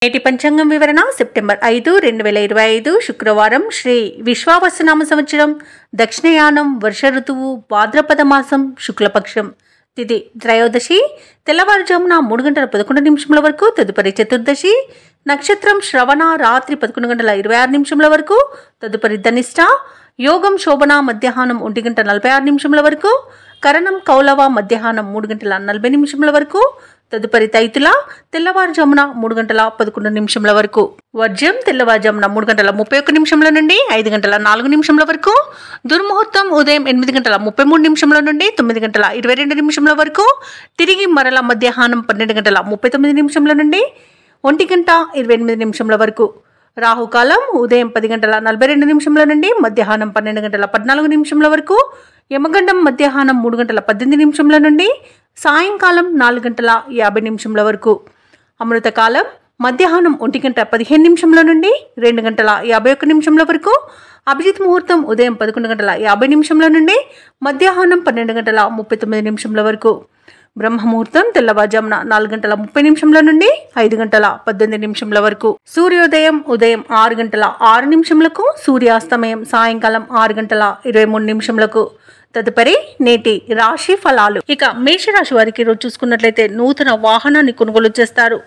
నేటి పంచాంగం వివరణ సెప్టెంబర్ 5, 2025 శుక్రవారం శ్రీ విశ్వావసునామ సంవత్సరం దక్షిణయానం వర్ష ఋతువు భాద్రపద మాసం శుక్లపక్షం తిథి త్రయోదశి తెల్లవారుజామున 3:11 వరకు తదుపరి చతుర్దశి నక్షత్రం శ్రవణ రాత్రి 11:26 వరకు తదుపరి ధనిష్ట యోగం శోభన మధ్యాహ్నం 1:46 వరకు కరణం కౌలవ మధ్యాహ్నం 3:40 వరకు తదుపరి తైతుల తెల్లవారుజామున 3:11 వరకు వర్జ్యం తెల్లవారుజామున 3:31 నుండి 5:04 వరకు దుర్ముహూర్తం ఉదయం 8:33 నుండి 9:22 వరకు తిరిగి మరల మధ్యాహ్నం 12:39 నుండి 1:28 వరకు రాహుకాలం ఉదయం 10:42 నుండి మధ్యాహ్నం 12:14 వరకు యమగండం మధ్యాహ్నం 3:18 నుండి సాయంకాలం 4:50 వరకు అమృతకాలం మధ్యాహ్నం 1:15 నుండి 2:51 వరకు అభిజిత్ ముహూర్తం ఉదయం 11:50 నుండి మధ్యాహ్నం 12:39 వరకు బ్రహ్మముహూర్తం తెల్లవారుజామున 4:30 నుండి 5:18 వరకు సూర్యోదయం ఉదయం 6:06 సూర్యాస్తమయం సాయంకాలం 6:23 తదుపరి నేటి రాశి ఫలాలు. ఇక మేషరాశి వారికి రోజు చూసుకున్నట్లయితే నూతన వాహనాన్ని కొనుగోలు చేస్తారు.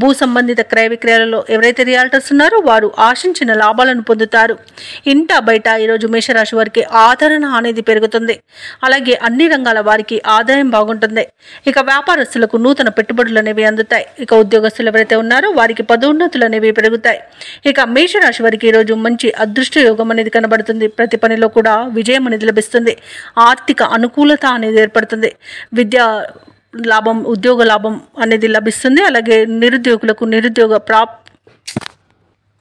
భూ సంబంధిత క్రయ విక్రయాలలో ఎవరైతే రియాల్టర్స్ ఉన్నారో వారు ఆశించిన లాభాలను పొందుతారు. ఇంట బయట ఈరోజు మేషరాశి వారికి ఆదరణ అనేది పెరుగుతుంది. అలాగే అన్ని రంగాల వారికి ఆదాయం బాగుంటుంది. ఇక వ్యాపారస్తులకు నూతన పెట్టుబడులు అనేవి అందుతాయి. ఇక ఉద్యోగస్తులు ఎవరైతే ఉన్నారో వారికి పదోన్నతులు అనేవి పెరుగుతాయి. ఇక మేషరాశి వారికి ఈరోజు మంచి అదృష్ట యోగం అనేది కనబడుతుంది. ప్రతి పనిలో కూడా విజయం అనేది లభిస్తుంది. ఆర్థిక అనుకూలత అనేది ఏర్పడుతుంది. విద్యా లాభం ఉద్యోగ లాభం అనేది లభిస్తుంది. అలాగే నిరుద్యోగులకు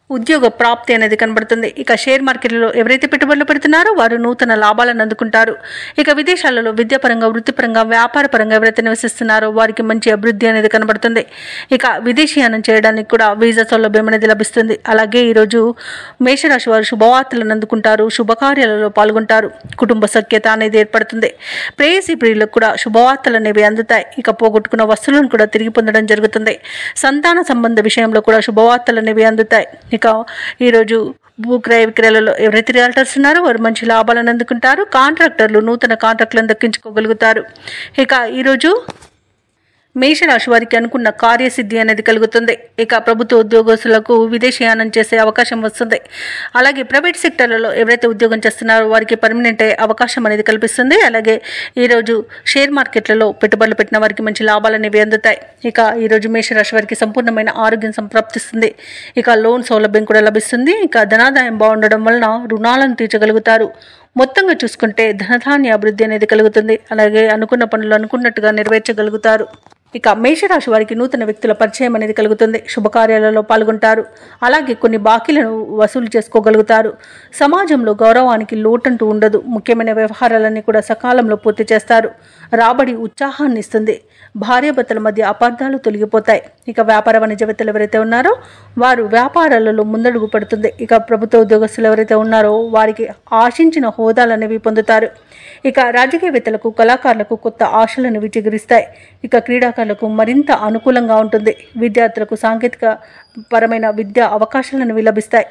ఉద్యోగ ప్రాప్తి అనేది కనబడుతుంది. ఇక షేర్ మార్కెట్లలో ఎవరైతే పెట్టుబడులు పెడుతున్నారో వారు నూతన లాభాలను అందుకుంటారు. ఇక విదేశాలలో విద్యాపరంగా వృత్తిపరంగా వ్యాపార పరంగా ఎవరైతే నివసిస్తున్నారో వారికి మంచి అభివృద్ధి అనేది కనబడుతుంది. ఇక విదేశీయానం చేయడానికి కూడా వీసా సౌలభ్యం అనేది లభిస్తుంది. అలాగే ఈరోజు మేషరాశి వారు శుభవార్తలను అందుకుంటారు. శుభకార్యాలలో పాల్గొంటారు. కుటుంబ సఖ్యత అనేది ఏర్పడుతుంది. ప్రేయసీ ప్రియులకు కూడా శుభవార్తలు అనేవి అందుతాయి. ఇక పోగొట్టుకున్న వస్తువులను కూడా తిరిగి పొందడం జరుగుతుంది. సంతాన సంబంధ విషయంలో కూడా శుభవార్తలు అనేవి అందుతాయి. ఇక ఈరోజు భూ క్రయ విక్రయాలలో ఎవరైతే రియాల్టర్స్ ఉన్నారో వారు మంచి లాభాలను అందుకుంటారు. కాంట్రాక్టర్లు నూతన కాంట్రాక్టులను దక్కించుకోగలుగుతారు. ఇక ఈరోజు మేషరాశి వారికి అనుకున్న కార్యసిద్ధి అనేది కలుగుతుంది. ఇక ప్రభుత్వ ఉద్యోగస్తులకు విదేశీయానం చేసే అవకాశం వస్తుంది. అలాగే ప్రైవేట్ సెక్టర్లలో ఎవరైతే ఉద్యోగం చేస్తున్నారో వారికి పర్మనెంట్ అయ్యే అవకాశం అనేది కల్పిస్తుంది. అలాగే ఈరోజు షేర్ మార్కెట్లలో పెట్టుబడులు పెట్టిన వారికి మంచి లాభాలు అనేవి అందుతాయి. ఇక ఈరోజు మేషరాశి వారికి సంపూర్ణమైన ఆరోగ్యం సంప్రాప్తిస్తుంది. ఇక లోన్ సౌలభ్యం కూడా లభిస్తుంది. ఇక ధనాదాయం బాగుండడం వలన రుణాలను తీర్చగలుగుతారు. మొత్తంగా చూసుకుంటే ధనధాన్య అభివృద్ధి అనేది కలుగుతుంది. అలాగే అనుకున్న పనులు అనుకున్నట్టుగా నెరవేర్చగలుగుతారు. ఇక మేషరాశి వారికి నూతన వ్యక్తుల పరిచయం అనేది కలుగుతుంది. శుభకార్యాలలో పాల్గొంటారు. అలాగే కొన్ని బాకీలను వసూలు చేసుకోగలుగుతారు. సమాజంలో గౌరవానికి లోటంటూ ఉండదు. ముఖ్యమైన వ్యవహారాలన్నీ కూడా సకాలంలో పూర్తి చేస్తారు. రాబడి ఉత్సాహాన్ని ఇస్తుంది. భార్యాభర్తల మధ్య అపార్థాలు తొలగిపోతాయి. ఇక వ్యాపార వాణిజ్యవేత్తలు ఎవరైతే ఉన్నారో వారు వ్యాపారాలలో ముందడుగు పడుతుంది. ఇక ప్రభుత్వ ఉద్యోగస్తులు ఎవరైతే ఉన్నారో వారికి ఆశించిన హోదాలు అనేవి పొందుతారు. ఇక రాజకీయవేత్తలకు కళాకారులకు కొత్త ఆశలను చిగురిస్తాయి. ఇక క్రీడాకారులకు మరింత అనుకూలంగా ఉంటుంది. విద్యార్థులకు సాంకేతిక పరమైన విద్యా అవకాశాలను లభిస్తాయి.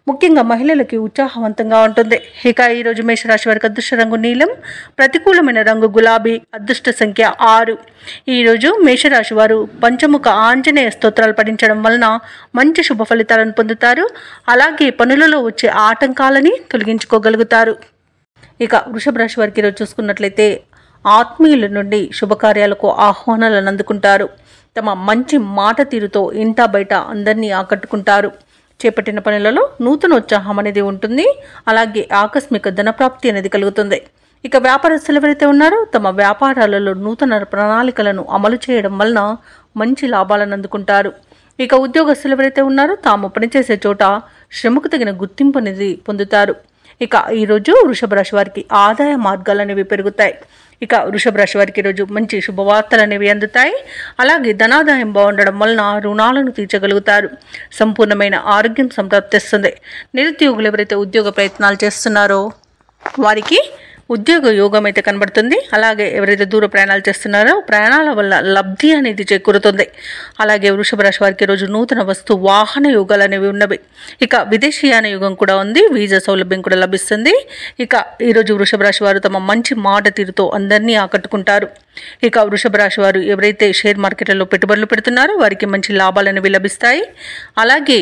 ముఖ్యంగా మహిళలకి ఉత్సాహవంతంగా ఉంటుంది. ఇక ఈరోజు మేషరాశి వారికి అదృష్ట రంగు నీలం, ప్రతికూలమైన రంగు గులాబీ, అదృష్ట సంఖ్య 6. ఈరోజు మేషరాశి వారు పంచముఖ ఆంజనేయ స్తోత్రాలు పఠించడం వలన మంచి శుభ ఫలితాలను పొందుతారు. అలాగే పనులలో వచ్చే ఆటంకాలని తొలగించుకోగలుగుతారు. ఇక వృషభ రాశి వారికి ఈరోజు చూసుకున్నట్లయితే ఆత్మీయుల నుండి శుభకార్యాలకు ఆహ్వానాలను అందుకుంటారు. తమ మంచి మాట తీరుతో ఇంటా బయట అందరినీ ఆకట్టుకుంటారు. చేపట్టిన పనులలో నూతన ఉత్సాహం అనేది ఉంటుంది. అలాగే ఆకస్మిక ధనప్రాప్తి అనేది కలుగుతుంది. ఇక వ్యాపారస్తులు ఎవరైతే ఉన్నారో తమ వ్యాపారాలలో నూతన ప్రణాళికలను అమలు చేయడం వలన మంచి లాభాలను అందుకుంటారు. ఇక ఉద్యోగస్తులు ఎవరైతే ఉన్నారో తాము పనిచేసే చోట శ్రమకు తగిన గుర్తింపు అనేది పొందుతారు. ఇక ఈరోజు వృషభ రాశి వారికి ఆదాయ మార్గాలు అనేవి పెరుగుతాయి. ఇక వృషభ రాశి వారికి ఈరోజు మంచి శుభవార్తలు అనేవి అందుతాయి. అలాగే ధనాదాయం బాగుండడం వలన రుణాలను తీర్చగలుగుతారు. సంపూర్ణమైన ఆరోగ్యం సంప్రాప్తిస్తుంది. నిరుద్యోగులు ఎవరైతే ఉద్యోగ ప్రయత్నాలు చేస్తున్నారో వారికి ఉద్యోగ యోగం అయితే కనబడుతుంది. అలాగే ఎవరైతే దూర ప్రయాణాలు చేస్తున్నారో ప్రయాణాల వల్ల లబ్ధి అనేది చేకూరుతుంది. అలాగే వృషభ రాశి వారికి రోజు నూతన వస్తు వాహన యోగాలు అనేవి ఉన్నవి. ఇక విదేశీయాన యోగం కూడా ఉంది. వీసా సౌలభ్యం కూడా లభిస్తుంది. ఇక ఈరోజు వృషభ రాశి వారు తమ మంచి మాట తీరుతో అందరినీ ఆకట్టుకుంటారు. ఇక వృషభ రాశి వారు ఎవరైతే షేర్ మార్కెట్లలో పెట్టుబడులు పెడుతున్నారో వారికి మంచి లాభాలు అనేవి లభిస్తాయి. అలాగే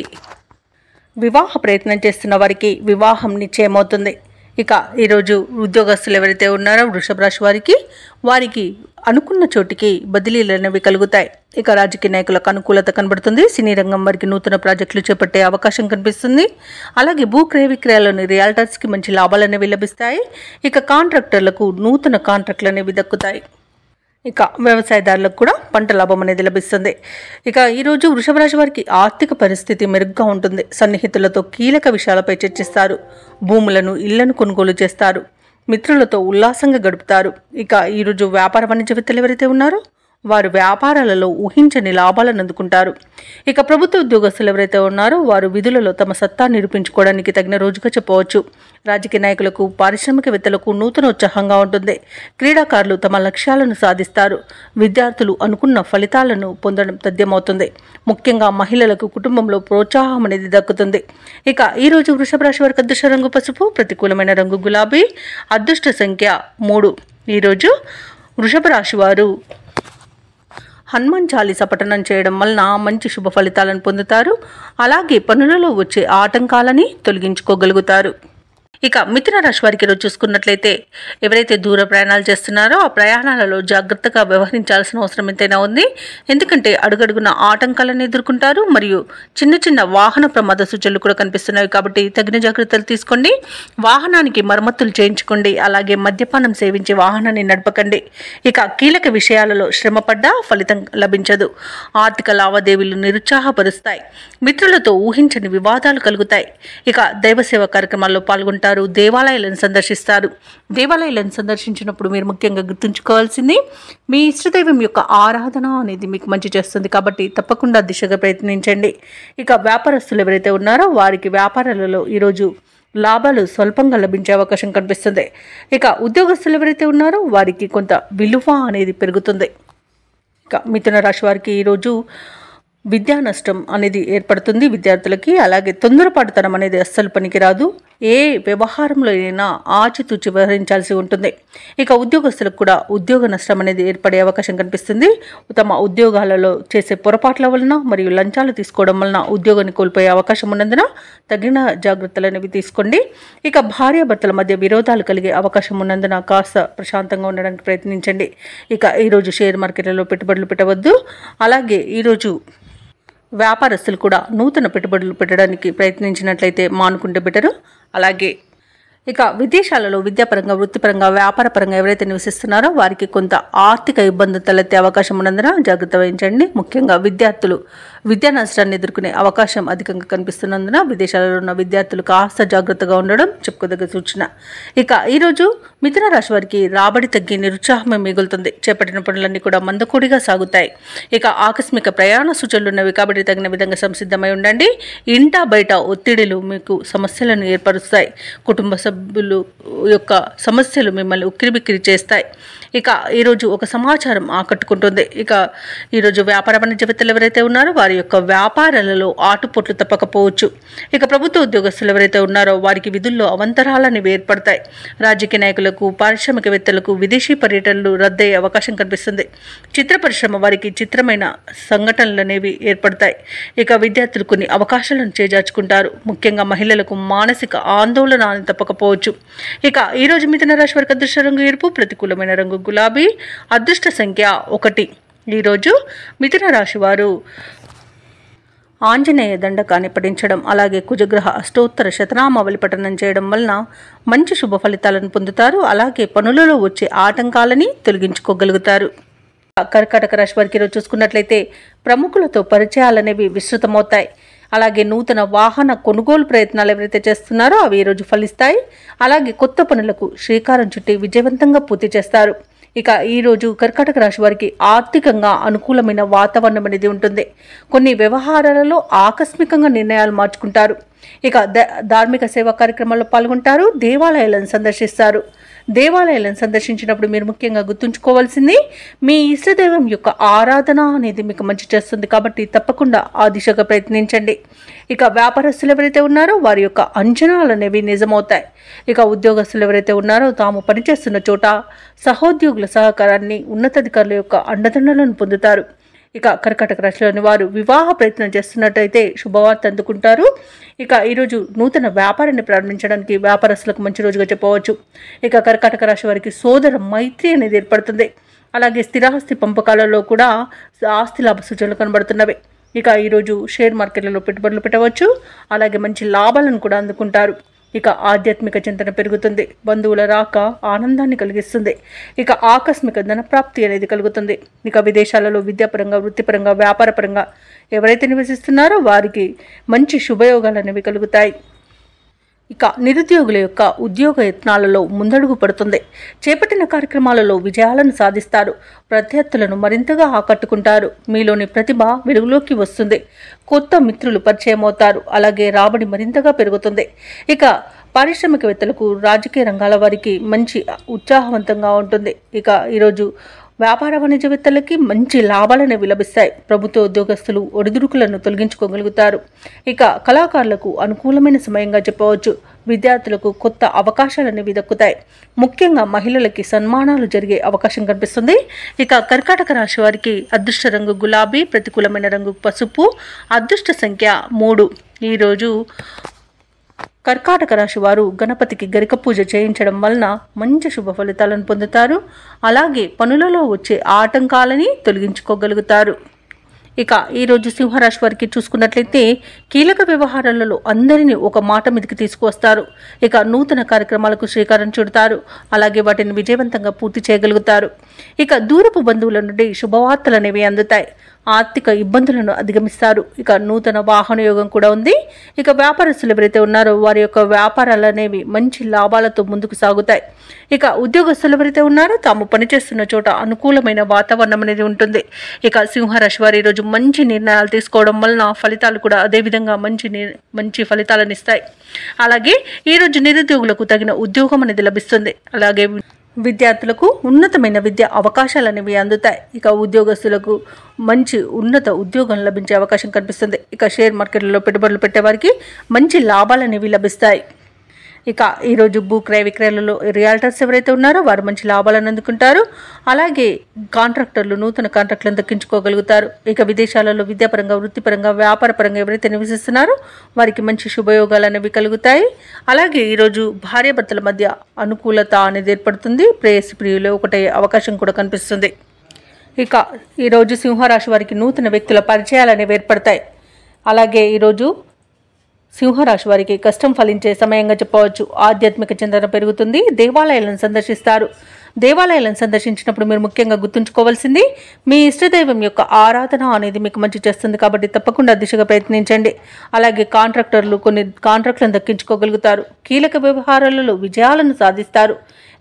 వివాహ ప్రయత్నం చేస్తున్న వారికి వివాహం నిశ్చయమవుతుంది. ఇక ఈరోజు ఉద్యోగస్తులు ఎవరైతే ఉన్నారో వృషభ రాశి వారికి అనుకున్న చోటికి బదిలీలు అనేవి కలుగుతాయి. ఇక రాజకీయ నాయకులకు అనుకూలత కనబడుతుంది. సినీ రంగం వారికి నూతన ప్రాజెక్టులు చేపట్టే అవకాశం కనిపిస్తుంది. అలాగే భూ క్రయ విక్రయాల్లోని రియాల్టర్స్కి మంచి లాభాలు అనేవి లభిస్తాయి. ఇక కాంట్రాక్టర్లకు నూతన కాంట్రాక్టులు అనేవి దక్కుతాయి. ఇక వ్యవసాయదారులకు కూడా పంట లాభం అనేది లభిస్తుంది. ఇక ఈరోజు వృషభ రాశి వారికి ఆర్థిక పరిస్థితి మెరుగ్గా ఉంటుంది. సన్నిహితులతో కీలక విషయాలపై చర్చిస్తారు. భూములను ఇళ్లను కొనుగోలు చేస్తారు. మిత్రులతో ఉల్లాసంగా గడుపుతారు. ఇక ఈరోజు వ్యాపార వాణిజ్యవేత్తలు ఎవరైతే ఉన్నారో వారు వ్యాపారాలలో ఊహించని లాభాలను అందుకుంటారు. ఇక ప్రభుత్వ ఉద్యోగస్తులు ఎవరైతే ఉన్నారో వారు విధులలో తమ సత్తా నిరూపించుకోవడానికి తగిన రోజుగా చెప్పవచ్చు. రాజకీయ నాయకులకు పారిశ్రామికవేత్తలకు నూతన ఉత్సాహంగా ఉంటుంది. క్రీడాకారులు తమ లక్ష్యాలను సాధిస్తారు. విద్యార్థులు అనుకున్న ఫలితాలను పొందడం తథ్యమవుతుంది. ముఖ్యంగా మహిళలకు కుటుంబంలో ప్రోత్సాహం అనేది దక్కుతుంది. ఇక ఈరోజు వృషభ రాశి వారికి అదృష్ట రంగు పసుపు, ప్రతికూలమైన రంగు గులాబీ, అదృష్ట సంఖ్య 3. ఈరోజు వృషభ రాశి వారు హనుమాన్ చాలీసా పఠనం చేయడం వలన మంచి శుభ ఫలితాలను పొందుతారు. అలాగే పనులలో వచ్చే ఆటంకాలని తొలగించుకోగలుగుతారు. ఇక మిథున రాశి వారికి ఈరోజు చూసుకున్నట్లయితే ఎవరైతే దూర ప్రయాణాలు చేస్తున్నారో ఆ ప్రయాణాలలో జాగ్రత్తగా వ్యవహరించాల్సిన అవసరం ఎంతైనా ఉంది. ఎందుకంటే అడుగడుగున ఆటంకాలను ఎదుర్కొంటారు. మరియు చిన్న చిన్న వాహన ప్రమాద సూచనలు కూడా కనిపిస్తున్నాయి. కాబట్టి తగిన జాగ్రత్తలు తీసుకోండి. వాహనానికి మరమ్మతులు చేయించుకోండి. అలాగే మద్యపానం సేవించి వాహనాన్ని నడపకండి. ఇక కీలక విషయాలలో శ్రమపడ్డా ఫలితం లభించదు. ఆర్థిక లావాదేవీలు నిరుత్సాహపరుస్తాయి. మిత్రులతో ఊహించని వివాదాలు కలుగుతాయి. ఇక దైవసేవ కార్యక్రమాల్లో పాల్గొంటారు. దేవాలయాలను సందర్శిస్తారు. దేవాలయాలను సందర్శించినప్పుడు మీరు ముఖ్యంగా గుర్తుంచుకోవాల్సింది మీ ఇష్టదైవం యొక్క ఆరాధన అనేది మీకు మంచి చేస్తుంది. కాబట్టి తప్పకుండా దిశగా ప్రయత్నించండి. ఇక వ్యాపారస్తులు ఎవరైతే ఉన్నారో వారికి వ్యాపారాలలో ఈరోజు లాభాలు స్వల్పంగా లభించే అవకాశం కనిపిస్తుంది. ఇక ఉద్యోగస్తులు ఎవరైతే ఉన్నారో వారికి కొంత విలువ అనేది పెరుగుతుంది. ఇక మిథున రాశి వారికి ఈరోజు విద్యా నష్టం అనేది ఏర్పడుతుంది విద్యార్థులకి. అలాగే తొందరపాటుతనం అనేది అస్సలు పనికిరాదు. ఏ వ్యవహారంలో అయినా ఆచితూచి వ్యవహరించాల్సి ఉంటుంది. ఇక ఉద్యోగస్తులకు కూడా ఉద్యోగ నష్టం అనేది ఏర్పడే అవకాశం కనిపిస్తుంది. తమ ఉద్యోగాలలో చేసే పొరపాట్ల వలన మరియు లంచాలు తీసుకోవడం వలన ఉద్యోగాన్ని కోల్పోయే అవకాశం ఉన్నందున తగిన జాగ్రత్తలు అనేవి తీసుకోండి. ఇక భార్యాభర్తల మధ్య విరోధాలు కలిగే అవకాశం ఉన్నందున కాస్త ప్రశాంతంగా ఉండడానికి ప్రయత్నించండి. ఇక ఈరోజు షేర్ మార్కెట్లలో పెట్టుబడులు పెట్టవద్దు. అలాగే ఈరోజు వ్యాపారస్తులు కూడా నూతన పెట్టుబడులు పెట్టడానికి ప్రయత్నించినట్లయితే మానుకుంటే బెటరు. అలాగే ఇక విదేశాలలో విద్యాపరంగా వృత్తిపరంగా వ్యాపారపరంగా ఎవరైతే నివసిస్తున్నారో వారికి కొంత ఆర్థిక ఇబ్బందులు తలెత్తే అవకాశం ఉన్నందున జాగ్రత్త వహించండి. ముఖ్యంగా విద్యార్థులు విద్యా నష్టాన్ని ఎదుర్కొనే అవకాశం అధికంగా కనిపిస్తున్నందున విదేశాలలో ఉన్న విద్యార్థులు కాస్త జాగ్రత్తగా ఉండడం చెప్పుకోదగ్గ సూచన. ఇక ఈరోజు మిథున రాశి వారికి రాబడి తగ్గి నిరుత్సాహమే మిగులుతుంది. చేపట్టిన పనులన్నీ కూడా మందకోడిగా సాగుతాయి. ఇక ఆకస్మిక ప్రయాణ సూచనలు ఉన్నవి కాబట్టి తగిన విధంగా సంసిద్ధమై ఉండండి. ఇంటా బయట ఒత్తిడిలు మీకు సమస్యలను ఏర్పరుస్తాయి. కుటుంబ సభ్యులు యొక్క సమస్యలు మిమ్మల్ని ఉక్కిరిబిక్కిరి చేస్తాయి. ఇక ఈరోజు ఒక సమాచారం ఆకట్టుకుంటుంది. ఇక ఈరోజు వ్యాపార వాణిజ్యవేత్తలు ఎవరైతే ఉన్నారో వారి యొక్క వ్యాపారాలలో ఆటుపోట్లు తప్పకపోవచ్చు. ఇక ప్రభుత్వ ఉద్యోగస్తులు ఎవరైతే ఉన్నారో వారికి విధుల్లో అవంతరాలని ఏర్పడతాయి. రాజకీయ నాయకులకు పారిశ్రామికవేత్తలకు విదేశీ పర్యటనలు రద్దయ్యే అవకాశం కనిపిస్తుంది. చిత్ర పరిశ్రమ వారికి చిత్రమైన సంఘటనలు అనేవి ఏర్పడతాయి. ఇక విద్యార్థులు కొన్ని అవకాశాలను చేజార్చుకుంటారు. ముఖ్యంగా మహిళలకు మానసిక ఆందోళన తప్పకపోవచ్చు. ఇక ఈరోజు మిథున రాశి వారికి అదృష్ట రంగు ఎరుపు, ప్రతికూలమైన రంగు గులాబీ, అదృష్ట సంఖ్య 1. ఈరోజు మిథున రాశి వారు ఆంజనేయ దండకాన్ని పఠించడం అలాగే కుజగ్రహ అష్టోత్తర శతనామావళి పఠనం చేయడం వలన మంచి శుభ ఫలితాలను పొందుతారు. అలాగే పనులలో వచ్చే ఆటంకాలని తొలగించుకోగలుగుతారు. కర్కాటక రాశి వారికి ఈరోజు చూసుకున్నట్లయితే ప్రముఖులతో పరిచయాలనేవి విస్తృతమవుతాయి. అలాగే నూతన వాహన కొనుగోలు ప్రయత్నాలు ఎవరైతే చేస్తున్నారో అవి ఈరోజు ఫలిస్తాయి. అలాగే కొత్త పనులకు శ్రీకారం చుట్టి విజయవంతంగా పూర్తి చేస్తారు. ఇక ఈరోజు కర్కాటక రాశి వారికి ఆర్థికంగా అనుకూలమైన వాతావరణం అనేది ఉంటుంది. కొన్ని వ్యవహారాలలో ఆకస్మికంగా నిర్ణయాలు మార్చుకుంటారు. ఇక ధార్మిక సేవా కార్యక్రమాల్లో పాల్గొంటారు. దేవాలయాలను సందర్శిస్తారు. దేవాలయాలను సందర్శించినప్పుడు మీరు ముఖ్యంగా గుర్తుంచుకోవాల్సింది మీ ఇష్టదైవం యొక్క ఆరాధన అనేది మీకు మంచి చేస్తుంది కాబట్టి తప్పకుండా ఆ దిశగా ప్రయత్నించండి. ఇక వ్యాపారస్తులు ఎవరైతే ఉన్నారో వారి యొక్క అంచనాలు అనేవి నిజమవుతాయి. ఇక ఉద్యోగస్తులు ఎవరైతే ఉన్నారో తాము పనిచేస్తున్న చోట సహోద్యోగుల సహకారాన్ని, ఉన్నతాధికారుల యొక్క అండదండలను పొందుతారు. ఇక కర్కాటక రాశిలోని వారు వివాహ ప్రయత్నం చేస్తున్నట్టయితే శుభవార్త అందుకుంటారు. ఇక ఈరోజు నూతన వ్యాపారాన్ని ప్రారంభించడానికి వ్యాపారస్తులకు మంచి రోజుగా చెప్పవచ్చు. ఇక కర్కాటక రాశి వారికి సోదర మైత్రి అనేది ఏర్పడుతుంది. అలాగే స్థిరాస్తి పంపకాలలో కూడా ఆస్తి లాభ సూచనలు కనబడుతున్నవి. ఇక ఈరోజు షేర్ మార్కెట్లలో పెట్టుబడులు పెట్టవచ్చు. అలాగే మంచి లాభాలను కూడా అందుకుంటారు. ఇక ఆధ్యాత్మిక చింతన పెరుగుతుంది. బంధువుల రాక ఆనందాన్ని కలిగిస్తుంది. ఇక ఆకస్మిక ధనప్రాప్తి అనేది కలుగుతుంది. ఇక విదేశాలలో విద్యాపరంగా, వృత్తిపరంగా, వ్యాపారపరంగా ఎవరైతే నివసిస్తున్నారో వారికి మంచి శుభయోగాలు అనేవి కలుగుతాయి. ఇక నిరుద్యోగుల యొక్క ఉద్యోగ యత్నాలలో ముందడుగు పడుతుంది. చేపట్టిన కార్యక్రమాలలో విజయాలను సాధిస్తారు. ప్రత్యర్థులను మరింతగా ఆకట్టుకుంటారు. మీలోని ప్రతిభ వెలుగులోకి వస్తుంది. కొత్త మిత్రులు పరిచయం అవుతారు. అలాగే రాబడి మరింతగా పెరుగుతుంది. ఇక పారిశ్రామికవేత్తలకు, రాజకీయ రంగాల వారికి మంచి ఉత్సాహవంతంగా ఉంటుంది. ఇక ఈరోజు వ్యాపార వాణిజ్యవేత్తలకి మంచి లాభాలనే లభిస్తాయి. ప్రభుత్వ ఉద్యోగస్తులు ఒడిదుడుకులను తొలగించుకోగలుగుతారు. ఇక కళాకారులకు అనుకూలమైన సమయంగా చెప్పవచ్చు. విద్యార్థులకు కొత్త అవకాశాలు అనేవి దక్కుతాయి. ముఖ్యంగా మహిళలకి సన్మానాలు జరిగే అవకాశం కనిపిస్తుంది. ఇక కర్కాటక రాశి వారికి అదృష్ట రంగు గులాబీ, ప్రతికూలమైన రంగు పసుపు, అదృష్ట సంఖ్య 3. ఈరోజు కర్కాటక రాశి వారు గణపతికి గరిక పూజ చేయించడం వలన మంచి శుభ ఫలితాలను పొందుతారు. అలాగే పనులలో వచ్చే ఆటంకాలని తొలగించుకోగలుగుతారు. ఇక ఈరోజు సింహరాశి వారికి చూసుకున్నట్లయితే కీలక వ్యవహారాలలో అందరినీ ఒక మాట మీదకి తీసుకువస్తారు. ఇక నూతన కార్యక్రమాలకు శ్రీకారం చుడతారు. అలాగే వాటిని విజయవంతంగా పూర్తి చేయగలుగుతారు. ఇక దూరపు బంధువుల నుండి శుభవార్తలు అనేవి అందుతాయి. ఆర్థిక ఇబ్బందులను అధిగమిస్తారు. ఇక నూతన వాహన యోగం కూడా ఉంది. ఇక వ్యాపారస్తులు ఎవరైతే ఉన్నారో వారి యొక్క వ్యాపారాలు అనేవి మంచి లాభాలతో ముందుకు సాగుతాయి. ఇక ఉద్యోగస్తులు ఎవరైతే ఉన్నారో తాము పనిచేస్తున్న చోట అనుకూలమైన వాతావరణం అనేది ఉంటుంది. ఇక సింహరాశి వారు ఈరోజు మంచి నిర్ణయాలు తీసుకోవడం వలన ఫలితాలు కూడా అదేవిధంగా మంచి ఫలితాలను ఇస్తాయి. అలాగే ఈరోజు నిరుద్యోగులకు తగిన ఉద్యోగం అనేది లభిస్తుంది. అలాగే విద్యార్థులకు ఉన్నతమైన విద్య అవకాశాలు అనేవి అందుతాయి. ఇక ఉద్యోగస్తులకు మంచి ఉన్నత ఉద్యోగం లభించే అవకాశం కనిపిస్తుంది. ఇక షేర్ మార్కెట్లలో పెట్టుబడులు పెట్టేవారికి మంచి లాభాలు అనేవి లభిస్తాయి. ఇక ఈరోజు భూ క్రయ విక్రయాలలో రియాల్టర్స్ ఎవరైతే ఉన్నారో వారు మంచి లాభాలను అందుకుంటారు. అలాగే కాంట్రాక్టర్లు నూతన కాంట్రాక్టులను దక్కించుకోగలుగుతారు. ఇక విదేశాలలో విద్యాపరంగా, వృత్తిపరంగా, వ్యాపారపరంగా ఎవరైతే నివసిస్తున్నారో వారికి మంచి శుభయోగాలు అనేవి కలుగుతాయి. అలాగే ఈరోజు భార్యాభర్తల మధ్య అనుకూలత అనేది ఏర్పడుతుంది. ప్రేయసి ప్రియులు ఒకటే అవకాశం కూడా కనిపిస్తుంది. ఇక ఈరోజు సింహరాశి వారికి నూతన వ్యక్తుల పరిచయాలు అనేవి ఏర్పడతాయి. అలాగే ఈరోజు సింహరాశి వారికి కష్టం ఫలించే సమయంగా చెప్పవచ్చు. ఆధ్యాత్మిక చింతన పెరుగుతుంది. దేవాలయాలను సందర్శిస్తారు. దేవాలయాలను సందర్శించినప్పుడు మీరు ముఖ్యంగా గుర్తుంచుకోవాల్సింది మీ ఇష్టదైవం యొక్క ఆరాధన అనేది మీకు మంచి చేస్తుంది కాబట్టి తప్పకుండా దిశగా ప్రయత్నించండి. అలాగే కాంట్రాక్టర్లు కొన్ని కాంట్రాక్టులను దక్కించుకోగలుగుతారు. కీలక వ్యవహారాలలో విజయాలను సాధిస్తారు.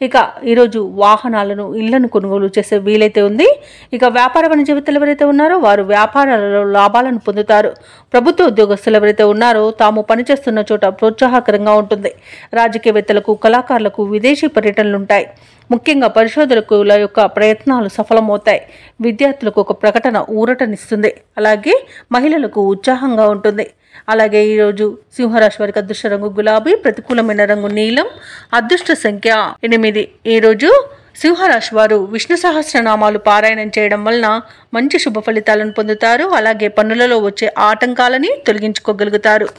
ఇక ఈరోజు వాహనాలను, ఇళ్లను కొనుగోలు చేసే వీలైతే ఉంది. ఇక వ్యాపార వాణిజ్యవేత్తలు ఎవరైతే ఉన్నారో వారు వ్యాపారాలలో లాభాలను పొందుతారు. ప్రభుత్వ ఉద్యోగస్తులు ఎవరైతే ఉన్నారో తాము పనిచేస్తున్న చోట ప్రోత్సాహకరంగా ఉంటుంది. రాజకీయవేత్తలకు, కళాకారులకు విదేశీ పర్యటనలు ఉంటాయి. ముఖ్యంగా పరిశోధకుల యొక్క ప్రయత్నాలు సఫలమవుతాయి. విద్యార్థులకు ఒక ప్రకటన ఊరటనిస్తుంది. అలాగే మహిళలకు ఉత్సాహంగా ఉంటుంది. అలాగే ఈరోజు సింహరాశి వారికి అదృష్ట రంగు గులాబీ, ప్రతికూలమైన రంగు నీలం, అదృష్ట సంఖ్య 8. ఈరోజు సింహరాశి వారు విష్ణు సహస్రనామాలు పారాయణం చేయడం వలన మంచి శుభ ఫలితాలను పొందుతారు. అలాగే పనులలో వచ్చే ఆటంకాలని తొలగించుకోగలుగుతారు.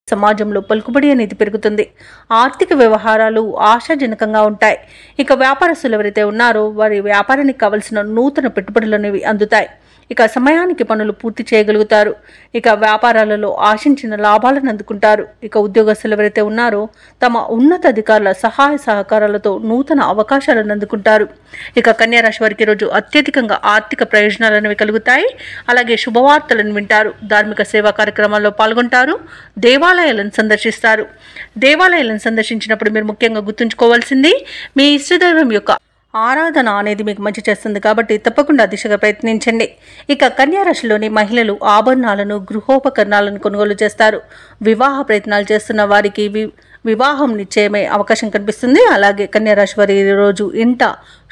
సమాజంలో పలుకుబడి అనేది పెరుగుతుంది. ఆర్థిక వ్యవహారాలు ఆశాజనకంగా ఉంటాయి. ఇక వ్యాపారస్తులు ఎవరైతే ఉన్నారో వారి వ్యాపారానికి కావలసిన నూతన పెట్టుబడులు అనేవి అందుతాయి. ఇక సమయానికి పనులు పూర్తి చేయగలుగుతారు. ఇక వ్యాపారాలలో ఆశించిన లాభాలను అందుకుంటారు. ఇక ఉద్యోగస్తులు ఎవరైతే ఉన్నారో తమ ఉన్నతాధికారుల సహాయ సహకారాలతో నూతన అవకాశాలను అందుకుంటారు. ఇక కన్యా రాశి వారికి ఈరోజు అత్యధికంగా ఆర్థిక ప్రయోజనాలు అనేవి కలుగుతాయి. అలాగే శుభవార్తలను వింటారు. ధార్మిక సేవా కార్యక్రమాల్లో పాల్గొంటారు. దేవాలయాలను సందర్శిస్తారు. దేవాలయాలను సందర్శించినప్పుడు మీరు ముఖ్యంగా గుర్తుంచుకోవాల్సింది మీ ఇష్టదైవం యొక్క ఆరాధన అనేది మీకు మంచి చేస్తుంది కాబట్టి తప్పకుండా దిశగా ప్రయత్నించండి. ఇక కన్యా రాశిలోని మహిళలు ఆభరణాలను గృహోపకరణాలను కొనుగోలు చేస్తారు. వివాహ ప్రయత్నాలు చేస్తున్న వారికి వివాహం నిశ్చయమే అవకాశం కనిపిస్తుంది. అలాగే కన్యా రాశి వారి రోజు ఇంట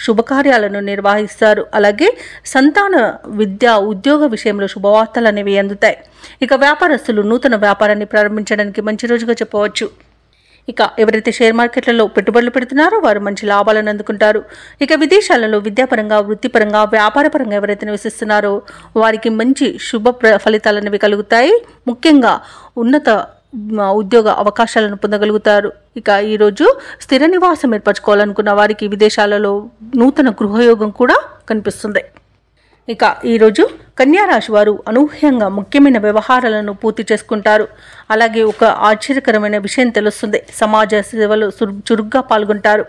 శుభకార్యాలను నిర్వహిస్తారు. అలాగే సంతాన విద్య ఉద్యోగ విషయంలో శుభవార్తలు అనేవి అందుతాయి. ఇక వ్యాపారస్తులు నూతన వ్యాపారాన్ని ప్రారంభించడానికి మంచి రోజుగా చెప్పవచ్చు. ఇక ఎవరైతే షేర్ మార్కెట్లలో పెట్టుబడులు పెడుతున్నారో వారు మంచి లాభాలను అందుకుంటారు. ఇక విదేశాలలో విద్యాపరంగా వృత్తిపరంగా వ్యాపారపరంగా ఎవరైతే నివసిస్తున్నారో వారికి మంచి శుభ ఫలితాలు అనేవి కలుగుతాయి. ముఖ్యంగా ఉన్నత ఉద్యోగ అవకాశాలను పొందగలుగుతారు. ఇక ఈరోజు స్థిర నివాసం ఏర్పరచుకోవాలనుకున్న వారికి విదేశాలలో నూతన గృహయోగం కూడా కనిపిస్తుంది. ఇక ఈరోజు కన్యా రాశి వారు అనూహ్యంగా ముఖ్యమైన వ్యవహారాలను పూర్తి చేసుకుంటారు. అలాగే ఒక ఆశ్చర్యకరమైన విషయం తెలుస్తుంది. సమాజ సేవలో చురుగ్గా పాల్గొంటారు.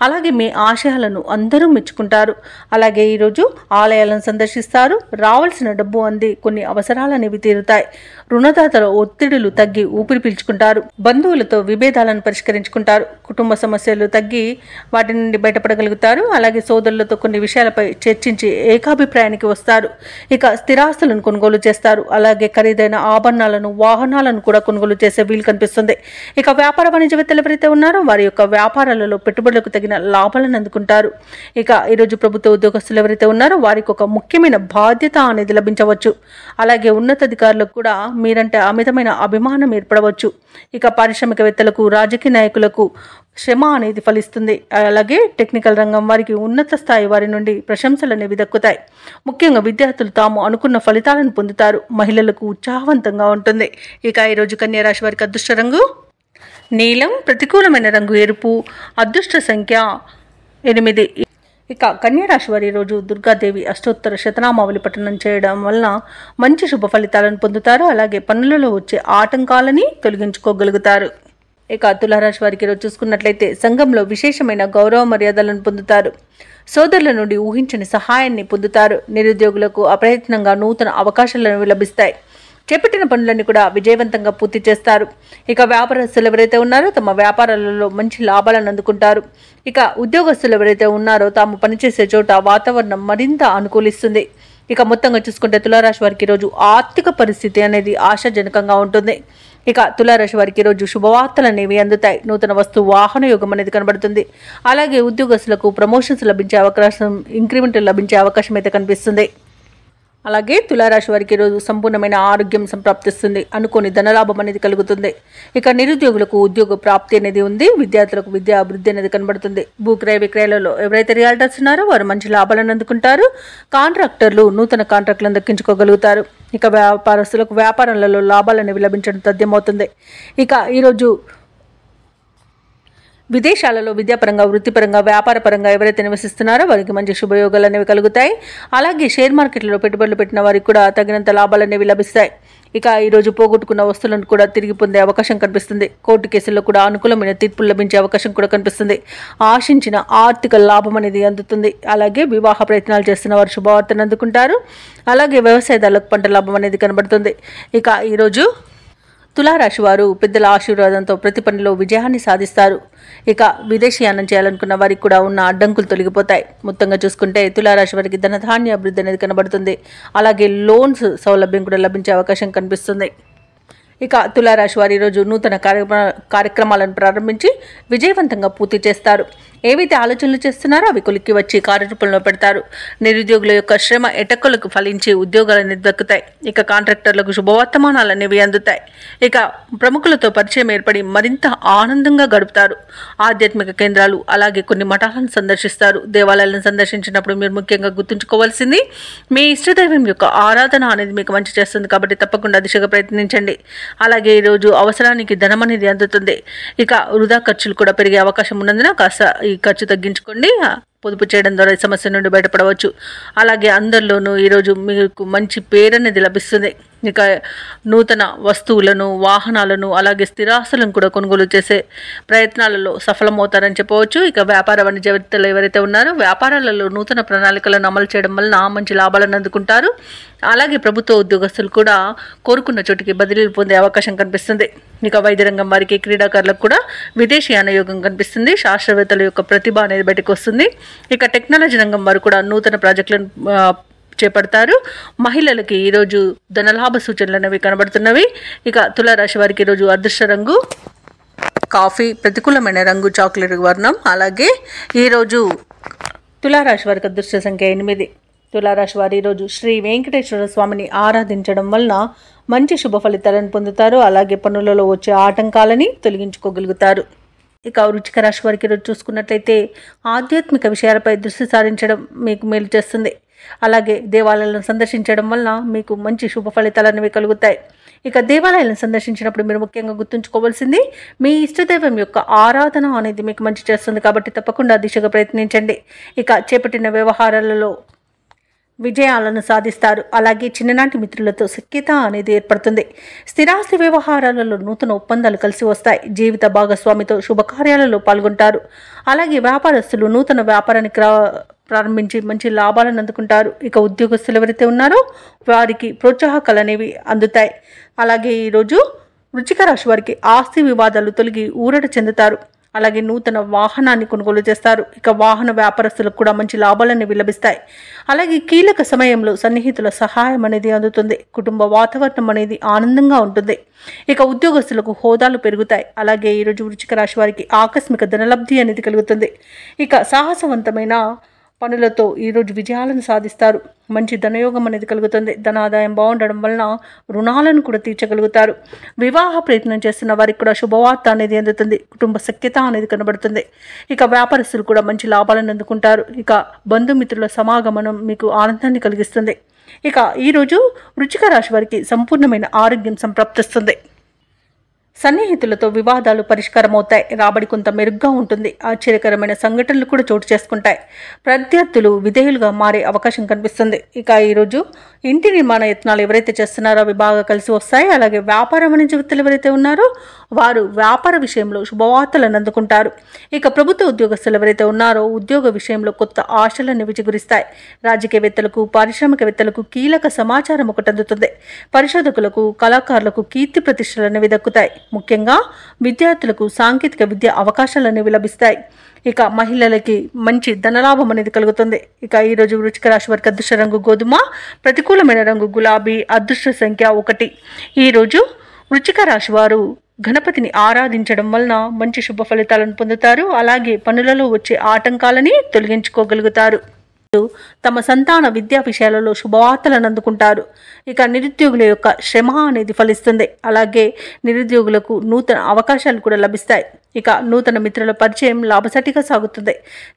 అలాగే మీ ఆశయాలను అందరూ మెచ్చుకుంటారు. అలాగే ఈరోజు ఆలయాలను సందర్శిస్తారు. రావాల్సిన డబ్బు అంది కొన్ని అవసరాలు అనేవి తీరుతాయి. రుణదాతల ఒత్తిడులు తగ్గి ఊపిరి పీల్చుకుంటారు. బంధువులతో విభేదాలను పరిష్కరించుకుంటారు. కుటుంబ సమస్యలు తగ్గి వాటి నుండి బయటపడగలుగుతారు. అలాగే సోదరులతో కొన్ని విషయాలపై చర్చించి ఏకాభిప్రాయానికి వస్తారు. ఇక స్థిరాస్తులను కొనుగోలు చేస్తారు. అలాగే ఖరీదైన ఆభరణాలను వాహనాలను కూడా కొనుగోలు చేసే వీలు కనిపిస్తుంది. ఇక వ్యాపార వాణిజ్యవేత్తలు ఎవరైతే ఉన్నారో వారి యొక్క వ్యాపారాలలో పెట్టుబడులకు తగిన లాభాలను అందుకుంటారు. ఇక ఈరోజు ప్రభుత్వ ఉద్యోగస్తులు ఎవరైతే ఉన్నారో వారికి ఒక ముఖ్యమైన బాధ్యత అనేది లభించవచ్చు. అలాగే ఉన్నతాధికారులకు కూడా మీరంటే అమితమైన అభిమానం ఏర్పడవచ్చు. ఇక పారిశ్రామికవేత్తలకు రాజకీయ నాయకులకు శ్రమ అనేది ఫలిస్తుంది. అలాగే టెక్నికల్ రంగం వారికి ఉన్నత స్థాయి వారి నుండి ప్రశంసలు అనేవి దక్కుతాయి. ముఖ్యంగా విద్యార్థులు తాము అనుకున్న ఫలితాలను పొందుతారు. మహిళలకు ఉత్సాహవంతంగా ఉంటుంది. ఇక ఈరోజు కన్యా రాశి వారికి అదృష్ట రంగు నీలం, ప్రతికూలమైన రంగు ఎరుపు, అదృష్ట సంఖ్య 8. ఇక కన్యా రాశి వారి రోజు దుర్గాదేవి అష్టోత్తర శతనామావళి పఠనం చేయడం వలన మంచి శుభ ఫలితాలను పొందుతారు. అలాగే పనులలో వచ్చే ఆటంకాలని తొలగించుకోగలుగుతారు. ఇక తులారాశి వారికి ఈరోజు చూసుకున్నట్లయితే సంఘంలో విశేషమైన గౌరవ మర్యాదలను పొందుతారు. సోదరుల నుండి ఊహించని సహాయాన్ని పొందుతారు. నిరుద్యోగులకు అప్రయత్నంగా నూతన అవకాశాలను లభిస్తాయి. చేపట్టిన పనులన్నీ కూడా విజయవంతంగా పూర్తి చేస్తారు. ఇక వ్యాపారస్తులు ఎవరైతే ఉన్నారో తమ వ్యాపారాలలో మంచి లాభాలను అందుకుంటారు. ఇక ఉద్యోగస్తులు ఎవరైతే ఉన్నారో తాము పనిచేసే చోట వాతావరణం మరింత అనుకూలిస్తుంది. ఇక మొత్తంగా చూసుకుంటే తులారాశి వారికి ఈరోజు ఆర్థిక పరిస్థితి అనేది ఆశాజనకంగా ఉంటుంది. ఇక తులారాశి వారికి ఈరోజు శుభవార్తలు అనేవి అందుతాయి. నూతన వస్తు వాహన యోగం అనేది కనబడుతుంది. అలాగే ఉద్యోగస్తులకు ప్రమోషన్స్ లభించే అవకాశం, ఇంక్రిమెంట్ లభించే అవకాశం అయితే కనిపిస్తుంది. అలాగే తులారాశి వారికి ఈరోజు సంపూర్ణమైన ఆరోగ్యం సంప్రాప్తిస్తుంది. అనుకోని ధనలాభం అనేది కలుగుతుంది. ఇక నిరుద్యోగులకు ఉద్యోగ ప్రాప్తి అనేది ఉంది. విద్యార్థులకు విద్యా అభివృద్ధి అనేది కనబడుతుంది. భూక్రయ విక్రయాలలో ఎవరైతే రియాల్టర్స్ ఉన్నారో వారు మంచి లాభాలను అందుకుంటారు. కాంట్రాక్టర్లు నూతన కాంట్రాక్టులను దక్కించుకోగలుగుతారు. ఇక వ్యాపారస్తులకు వ్యాపారాలలో లాభాలు అనేవి లభించడం తథ్యమవుతుంది. ఇక ఈరోజు విదేశాలలో విద్యాపరంగా వృత్తిపరంగా వ్యాపారపరంగా ఎవరైతే నివసిస్తున్నారో వారికి మంచి శుభయోగాలు అనేవి కలుగుతాయి. అలాగే షేర్ మార్కెట్లలో పెట్టుబడులు పెట్టిన వారికి కూడా తగినంత లాభాలు అనేవి లభిస్తాయి. ఇక ఈరోజు పోగొట్టుకున్న వస్తువులను కూడా తిరిగి పొందే అవకాశం కనిపిస్తుంది. కోర్టు కేసుల్లో కూడా అనుకూలమైన తీర్పులు లభించే అవకాశం కూడా కనిపిస్తుంది. ఆశించిన ఆర్థిక లాభం అనేది అందుతుంది. అలాగే వివాహ ప్రయత్నాలు చేస్తున్న వారు శుభవార్తను అందుకుంటారు. అలాగే వ్యవసాయదారులకు పంట లాభం అనేది కనబడుతుంది. ఇక ఈరోజు తులారాశి వారు పెద్దల ఆశీర్వాదంతో ప్రతి పనిలో విజయాన్ని సాధిస్తారు. ఇక విదేశీయానం చేయాలనుకున్న వారికి కూడా ఉన్న అడ్డంకులు తొలగిపోతాయి. మొత్తంగా చూసుకుంటే తులారాశి వారికి ధనధాన్య అభివృద్ధి అనేది కనబడుతుంది. అలాగే లోన్స్ సౌలభ్యం కూడా లభించే అవకాశం కనిపిస్తుంది. ఇక తులారాశి వారి ఈరోజు నూతన కార్యక్రమాలను ప్రారంభించి విజయవంతంగా పూర్తి చేస్తారు. ఏవైతే ఆలోచనలు చేస్తున్నారో అవి కొలిక్కి వచ్చి కార్యరూపంలో పెడతారు. నిరుద్యోగుల యొక్క శ్రమ ఎటక్కులకు ఫలించి ఉద్యోగాలన్నీ దక్కుతాయి. ఇక కాంట్రాక్టర్లకు శుభవర్తమానాలు అనేవి అందుతాయి. ఇక ప్రముఖులతో పరిచయం ఏర్పడి మరింత ఆనందంగా గడుపుతారు. ఆధ్యాత్మిక కేంద్రాలు అలాగే కొన్ని మఠాలను సందర్శిస్తారు. దేవాలయాలను సందర్శించినప్పుడు మీరు ముఖ్యంగా గుర్తుంచుకోవాల్సింది మీ ఇష్టదైవం యొక్క ఆరాధన అనేది మీకు మంచి చేస్తుంది కాబట్టి తప్పకుండా దిశగా ప్రయత్నించండి. అలాగే ఈరోజు అవసరానికి ధనం అనేది అందుతుంది. ఇక వృధా ఖర్చులు కూడా పెరిగే అవకాశం ఉన్నందున కాస్త ఈ ఖర్చు తగ్గించుకోండి. పొదుపు చేయడం ద్వారా ఈ సమస్య నుండి బయటపడవచ్చు. అలాగే అందరిలోనూ ఈరోజు మీకు మంచి పేరు అనేది లభిస్తుంది. ఇక నూతన వస్తువులను, వాహనాలను, అలాగే స్థిరాస్తులను కూడా కొనుగోలు చేసే ప్రయత్నాలలో సఫలమవుతారని చెప్పవచ్చు. ఇక వ్యాపార వాణిజ్యవేత్తలు ఎవరైతే ఉన్నారో వ్యాపారాలలో నూతన ప్రణాళికలను అమలు చేయడం వలన మంచి లాభాలను అందుకుంటారు. అలాగే ప్రభుత్వ ఉద్యోగస్తులు కూడా కోరుకున్న చోటికి బదిలీలు పొందే అవకాశం కనిపిస్తుంది. ఇక వైద్య రంగం వారికి, క్రీడాకారులకు కూడా విదేశీయాన యోగం కనిపిస్తుంది. శాస్త్రవేత్తల యొక్క ప్రతిభ అనేది బయటకు వస్తుంది. ఇక టెక్నాలజీ రంగం వారు కూడా నూతన ప్రాజెక్టులను చేపడతారు. మహిళలకి ఈరోజు ధనలాభ సూచనలు అనేవి కనబడుతున్నవి. ఇక తులారాశి వారికి ఈరోజు అదృష్ట రంగు కాఫీ, ప్రతికూలమైన రంగు చాక్లెట్ వర్ణం. అలాగే ఈరోజు తులారాశి వారికి అదృష్ట సంఖ్య 8. తులారాశి వారు ఈరోజు శ్రీ వెంకటేశ్వర స్వామిని ఆరాధించడం వలన మంచి శుభ ఫలితాలను పొందుతారు. అలాగే పనులలో వచ్చే ఆటంకాలని తొలగించుకోగలుగుతారు. ఇక వృశ్చిక రాశి వారికి ఈరోజు చూసుకున్నట్లయితే ఆధ్యాత్మిక విషయాలపై దృష్టి సారించడం మీకు మేలు చేస్తుంది. అలాగే దేవాలయాలను సందర్శించడం వలన మీకు మంచి శుభ ఫలితాలు అనేవి కలుగుతాయి. ఇక దేవాలయాలను సందర్శించినప్పుడు మీరు ముఖ్యంగా గుర్తుంచుకోవాల్సింది మీ ఇష్టదైవం యొక్క ఆరాధన అనేది మీకు మంచి చేస్తుంది. కాబట్టి తప్పకుండా దిశగా ప్రయత్నించండి. ఇక చేపట్టిన వ్యవహారాలలో విజయాలను సాధిస్తారు. అలాగే చిన్ననాటి మిత్రులతో సఖ్యత అనేది ఏర్పడుతుంది. స్థిరాస్తి వ్యవహారాలలో నూతన ఒప్పందాలు కలిసి వస్తాయి. జీవిత భాగస్వామితో శుభకార్యాలలో పాల్గొంటారు. అలాగే వ్యాపారస్తులు నూతన వ్యాపారాన్ని ప్రారంభించి మంచి లాభాలను అందుకుంటారు. ఇక ఉద్యోగస్తులు ఎవరైతే ఉన్నారో వారికి ప్రోత్సాహకాలు అనేవి అందుతాయి. అలాగే ఈరోజు వృశ్చిక రాశి వారికి ఆస్తి వివాదాలు తొలగి ఊరట చెందుతారు. అలాగే నూతన వాహనాన్ని కొనుగోలు చేస్తారు. ఇక వాహన వ్యాపారస్తులకు కూడా మంచి లాభాలనేవి లభిస్తాయి. అలాగే కీలక సమయంలో సన్నిహితుల సహాయం అనేది అందుతుంది. కుటుంబ వాతావరణం అనేది ఆనందంగా ఉంటుంది. ఇక ఉద్యోగస్తులకు హోదాలు పెరుగుతాయి. అలాగే ఈరోజు వృశ్చిక రాశి వారికి ఆకస్మిక ధనలబ్ధి అనేది కలుగుతుంది. ఇక సాహసవంతమైన పనులతో ఈరోజు విజయాలను సాధిస్తారు. మంచి ధనయోగం అనేది కలుగుతుంది. ధనాదాయం బాగుండడం వలన రుణాలను కూడా తీర్చగలుగుతారు. వివాహ ప్రయత్నం చేస్తున్న వారికి కూడా శుభవార్త అనేది అందుతుంది. కుటుంబ సఖ్యత అనేది కనబడుతుంది. ఇక వ్యాపారస్తులు కూడా మంచి లాభాలను అందుకుంటారు. ఇక బంధుమిత్రుల సమాగమనం మీకు ఆనందాన్ని కలిగిస్తుంది. ఇక ఈరోజు వృశ్చిక రాశి వారికి సంపూర్ణమైన ఆరోగ్యం సంప్రాప్తిస్తుంది. సన్నిహితులతో వివాదాలు పరిష్కారమవుతాయి. రాబడి కొంత మెరుగ్గా ఉంటుంది. ఆశ్చర్యకరమైన సంఘటనలు కూడా చోటు చేసుకుంటాయి. ప్రత్యర్థులు విధేయులుగా మారే అవకాశం కనిపిస్తుంది. ఇక ఈరోజు ఇంటి నిర్మాణ యత్నాలు ఎవరైతే చేస్తున్నారో అవి బాగా కలిసి వస్తాయి. అలాగే వ్యాపార వాణిజ్యవేత్తలు ఎవరైతే ఉన్నారో వారు వ్యాపార విషయంలో శుభవార్తలను అందుకుంటారు. ఇక ప్రభుత్వ ఉద్యోగస్తులు ఎవరైతే ఉన్నారో ఉద్యోగ విషయంలో కొత్త ఆశలను విజగురిస్తాయి. రాజకీయవేత్తలకు, పారిశ్రామికవేత్తలకు కీలక సమాచారం ఒకటి అందుతుంది. పరిశోధకులకు, కళాకారులకు కీర్తి ప్రతిష్టలు అనేవి దక్కుతాయి. ముఖ్యంగా విద్యార్థులకు సాంకేతిక విద్య అవకాశాలు అనేవి లభిస్తాయి. ఇక మహిళలకి మంచి ధనలాభం అనేది కలుగుతుంది. ఇక ఈరోజు వృశ్చిక రాశి వారికి అదృష్ట రంగు గోధుమ, ప్రతికూలమైన రంగు గులాబీ, అదృష్ట సంఖ్య 1. ఈరోజు వృశ్చిక రాశి వారు గణపతిని ఆరాధించడం వలన మంచి శుభ ఫలితాలను పొందుతారు. అలాగే పనులలో వచ్చే ఆటంకాలని తొలగించుకోగలుగుతారు. తమ సంతాన విద్యా విషయాలలో శుభవార్తలను అందుకుంటారు. ఇక నిరుద్యోగుల యొక్క శ్రమ అనేది ఫలిస్తుంది. అలాగే నిరుద్యోగులకు నూతన అవకాశాలు కూడా లభిస్తాయి. ఇక నూతన మిత్రుల పరిచయం లాభసాటిగా సాగుతుంది.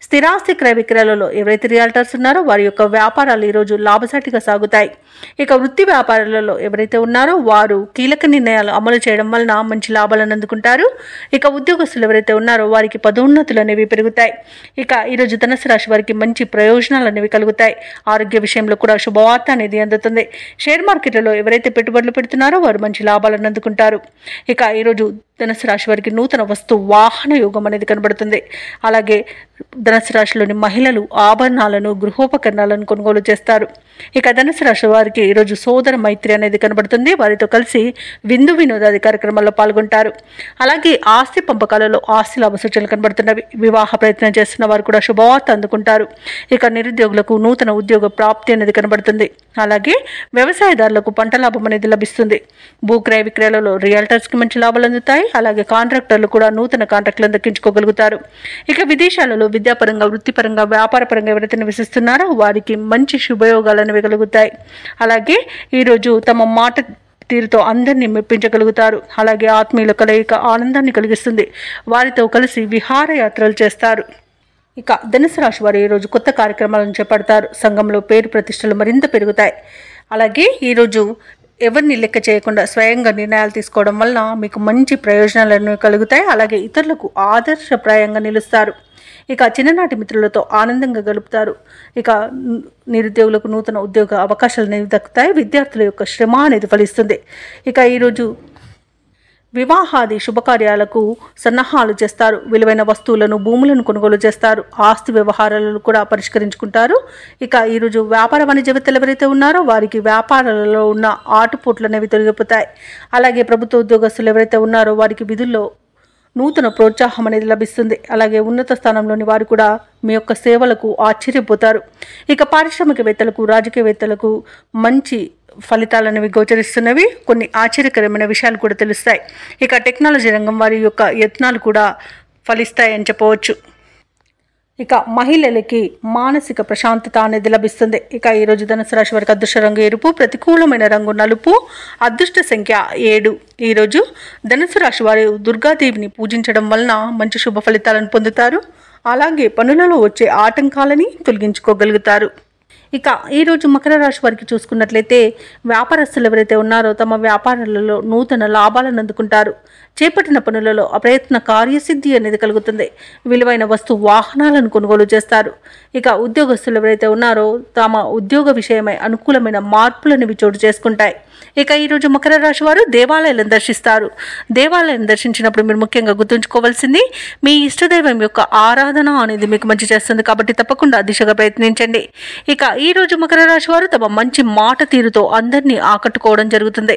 స్థిరాస్తి క్రయ విక్రయాలలో ఎవరైతే రియాల్టర్స్ ఉన్నారో వారి యొక్క వ్యాపారాలు ఈరోజు లాభసాటిగా సాగుతాయి. ఇక వృత్తి వ్యాపారాలలో ఎవరైతే ఉన్నారో వారు కీలక నిర్ణయాలు అమలు చేయడం వలన మంచి లాభాలను అందుకుంటారు. ఇక ఉద్యోగస్తులు ఎవరైతే ఉన్నారో వారికి పదోన్నతులు అనేవి పెరుగుతాయి. ఇక ఈరోజు ధనుసు రాశి వారికి మంచి ప్రయోజనాలు అనేవి కలుగుతాయి. ఆరోగ్య విషయంలో కూడా శుభవార్త అనేది అందుతుంది. షేర్ మార్కెట్లలో ఎవరైతే పెట్టుబడులు పెడుతున్నారో వారు మంచి లాభాలను అందుకుంటారు. ఇక ఈరోజు ధనుసు రాశి వారికి నూతన వస్తు వాహన యోగం అనేది కనబడుతుంది. అలాగే ధనుసు రాశిలోని మహిళలు ఆభరణాలను, గృహోపకరణాలను కొనుగోలు చేస్తారు. ఇక ధనుసు రాశి వారికి ఈరోజు సోదర మైత్రి అనేది కనబడుతుంది. వారితో కలిసి విందు వినోదాది కార్యక్రమాల్లో పాల్గొంటారు. అలాగే ఆస్తి పంపకాలలో ఆస్తి లాభ సూచనలు కనబడుతున్నవి. వివాహ ప్రయత్నం చేస్తున్న వారు కూడా శుభవార్త అందుకుంటారు. ఇక నిరుద్యోగులకు నూతన ఉద్యోగ ప్రాప్తి అనేది కనబడుతుంది. అలాగే వ్యవసాయదారులకు పంట లాభం అనేది లభిస్తుంది. భూక్రయ విక్రయాలలో రియాల్టర్స్కి మంచి లాభాలు అందుతాయి. అలాగే కాంట్రాక్టర్లు కూడా నూతన కాంట్రాక్టులను దక్కించుకోగలుగుతారు. ఇక విదేశాలలో విద్యాపరంగా, వృత్తిపరంగా, వ్యాపారపరంగా ఎవరైతే నివసిస్తున్నారో వారికి మంచి శుభయోగాలు అనేవి కలుగుతాయి. అలాగే ఈరోజు తమ మాట తీరుతో అందరినీ మెప్పించగలుగుతారు. అలాగే ఆత్మీయుల కలయిక ఆనందాన్ని కలిగిస్తుంది. వారితో కలిసి విహారయాత్రలు చేస్తారు. ఇక ధనుసు రాశి వారు ఈరోజు కొత్త కార్యక్రమాలను చేపడతారు. సంఘంలో పేరు ప్రతిష్టలు మరింత పెరుగుతాయి. అలాగే ఈరోజు ఎవరిని లెక్క చేయకుండా స్వయంగా నిర్ణయాలు తీసుకోవడం వలన మీకు మంచి ప్రయోజనాలను కలుగుతాయి. అలాగే ఇతరులకు ఆదర్శప్రాయంగా నిలుస్తారు. ఇక చిన్ననాటి మిత్రులతో ఆనందంగా గడుపుతారు. ఇక నిరుద్యోగులకు నూతన ఉద్యోగ అవకాశాలు అనేవి దక్కుతాయి. విద్యార్థుల యొక్క శ్రమ అనేది ఫలిస్తుంది. ఇక ఈరోజు వివాహాది శుభకార్యాలకు సన్నాహాలు చేస్తారు. విలువైన వస్తువులను, భూములను కొనుగోలు చేస్తారు. ఆస్తి వ్యవహారాలను కూడా పరిష్కరించుకుంటారు. ఇక ఈరోజు వ్యాపార వాణిజ్యవేత్తలు ఎవరైతే ఉన్నారో వారికి వ్యాపారాలలో ఉన్న ఆటుపోట్లు అనేవి తొలగిపోతాయి. అలాగే ప్రభుత్వ ఉద్యోగస్తులు ఎవరైతే ఉన్నారో వారికి విధుల్లో నూతన ప్రోత్సాహం అనేది లభిస్తుంది. అలాగే ఉన్నత స్థానంలోని వారు కూడా మీ యొక్క సేవలకు ఆశ్చర్యపోతారు. ఇక పారిశ్రామికవేత్తలకు, రాజకీయవేత్తలకు మంచి ఫలితాలు అనేవి గోచరిస్తున్నవి. కొన్ని ఆశ్చర్యకరమైన విషయాలు కూడా తెలుస్తాయి. ఇక టెక్నాలజీ రంగం వారి యొక్క యత్నాలు కూడా ఫలిస్తాయని చెప్పవచ్చు. ఇక మహిళలకి మానసిక ప్రశాంతత అనేది లభిస్తుంది. ఇక ఈరోజు ధనుసు రాశి వారికి అదృష్ట రంగు ఎరుపు, ప్రతికూలమైన రంగు నలుపు, అదృష్ట సంఖ్య 7. ఈరోజు ధనుసు రాశి వారు దుర్గాదేవిని పూజించడం వలన మంచి శుభ ఫలితాలను పొందుతారు. అలాగే పనులలో వచ్చే ఆటంకాలని తొలగించుకోగలుగుతారు. ఇక ఈరోజు మకర రాశి వారికి చూసుకున్నట్లయితే వ్యాపారస్తులు ఎవరైతే ఉన్నారో తమ వ్యాపారాలలో నూతన లాభాలను అందుకుంటారు. చేపట్టిన పనులలో అప్రయత్న కార్యసిద్ధి అనేది కలుగుతుంది. విలువైన వాహనాలను కొనుగోలు చేస్తారు. ఇక ఉద్యోగస్తులు ఎవరైతే ఉన్నారో తమ ఉద్యోగ విషయమై అనుకూలమైన మార్పులను చోటు చేసుకుంటాయి. ఇక ఈరోజు మకర రాశి వారు దేవాలయాలను దర్శిస్తారు. దేవాలయాన్ని దర్శించినప్పుడు మీరు ముఖ్యంగా గుర్తుంచుకోవాల్సింది మీ ఇష్టదైవం యొక్క ఆరాధన అనేది మీకు మంచి చేస్తుంది. కాబట్టి తప్పకుండా దిశగా ప్రయత్నించండి. ఇక ఈరోజు మకర రాశి వారు తమ మంచి మాట తీరుతో అందరినీ ఆకట్టుకోవడం జరుగుతుంది.